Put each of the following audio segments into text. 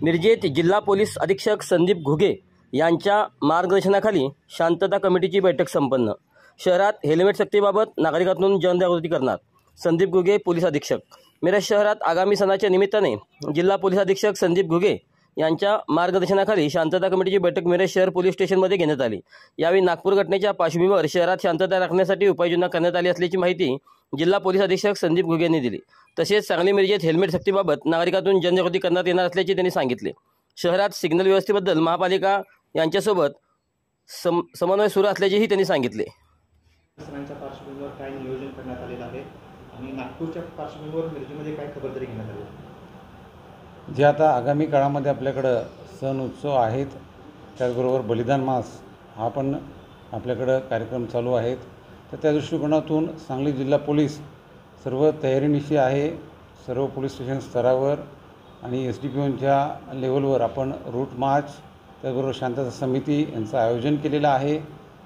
मिरजेत जिल्हा पोलीस अधीक्षक संदीप घुगे यांच्या मार्गदर्शनाखाली शांतता कमिटीची बैठक संपन्न। शहरात हेल्मेट सक्तीबाबत नागरिकांतून जनजागृती करणार। संदीप घुगे पोलीस अधीक्षक। मिरज शहरात आगामी सणाच्या निमित्ताने जिल्हा पोलीस अधीक्षक संदीप घुगे यांच्या मार्गदर्शनाखाली शांतता कमिटीची बैठक मिरज शहर पोलीस स्टेशनमध्ये घेण्यात आली। यावेळी नागपूर घटनेच्या पार्श्वभूमीवर शहरात शांतता राखण्यासाठी उपाययोजना करण्यात आली असल्याची माहिती जिल्हा पोलीस अधीक्षक संदीप घुगे यांनी दिली। तसेच सांगली मिरजेत हेल्मेट सक्तीबाबत नागरिकांतून जनजागृती करण्यात येणार असल्याचे त्यांनी सांगितले। शहरात सिग्नल व्यवस्थेबद्दल महापालिका यांच्यासोबत समन्वय सुरू असल्याचेही त्यांनी सांगितले। सणांच्या पार्श्वभूमीवर काय नियोजन करण्यात आलेलं आहे आणि नागपूरच्या पार्श्वभूमीवर मिरजेमध्ये काय खबरदारी घेण्यात आली आहे? जे आता आगामी काळामध्ये आपल्याकडं सण उत्सव आहेत, त्याचबरोबर बलिदान मास हा पण आपल्याकडं कार्यक्रम चालू आहेत। तर त्या दृष्टिकोनातून सांगली जिल्हा पोलीस सर्व तयारीनिशी आहे। सर्व पोलीस स्टेशन स्तरावर आणि SDPOच्या लेवलवर आपण रूट मार्च, त्याचबरोबर शांतता समिती यांचं आयोजन केलेलं आहे।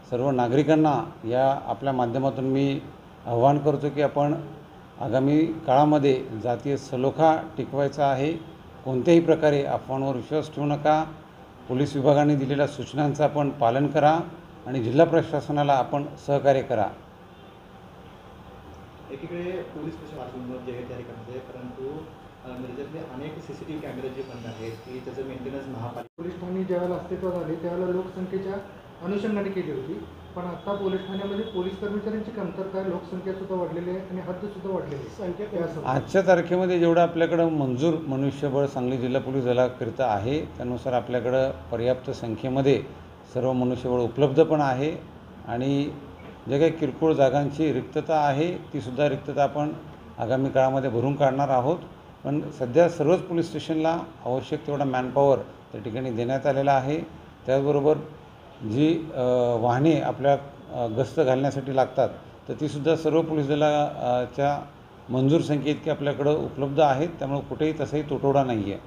सर्व नागरिकांना या आपल्या माध्यमातून मी आव्हान करतो की आपण आगामी काळामध्ये जातीय सलोखा टिकवायचा आहे। कोणत्याही प्रकारे अफवांवर विश्वास ठेवू नका। पोलीस विभागाने दिलेल्या सूचनांचं आपण पालन करा आणि जिल्हा प्रशासनाला आपण सहकार्य करा। एकीकडे पोलीस प्रशासन जे तयारी करत आहे, परंतु मिरजेतले अनेक CCTV कॅमेरे जे बंद आहेत की त्याचं मेंटेनन्स महापालिका पोलीस ठाणे ज्यावेळेला अस्तित्वात आले त्यावेळेला लोकसंख्येच्या अनुषंगाने केली होती, पण आता पोलीस ठाण्यामध्ये पोलीस कर्मचाऱ्यांची कमतरता, लोकसंख्यासुद्धा वाढलेली आहे आणि हद्दसुद्धा वाढलेली आहे। आजच्या तारखेमध्ये जेवढं आपल्याकडं मंजूर मनुष्यबळ सांगली जिल्हा पोलीस दलाकरिता आहे, त्यानुसार आपल्याकडं पर्याप्त संख्येमध्ये सर्व मनुष्यबळ उपलब्ध पण आहे आणि जे काही किरकोळ जागांची रिक्तता आहे तीसुद्धा रिक्तता आपण आगामी काळामध्ये भरून काढणार आहोत। पण सध्या सर्वच पोलीस स्टेशनला आवश्यक तेवढा मॅनपॉवर त्या ठिकाणी देण्यात आलेला आहे। त्याचबरोबर जी वाहने आपल्या गस्त घालण्यासाठी लागतात तर तीसुद्धा सर्व पोलीस दलाच्या मंजूर संख्येइतकी आपल्याकडं उपलब्ध आहेत। त्यामुळे कुठेही तसाही तुटवडा नाही आहे।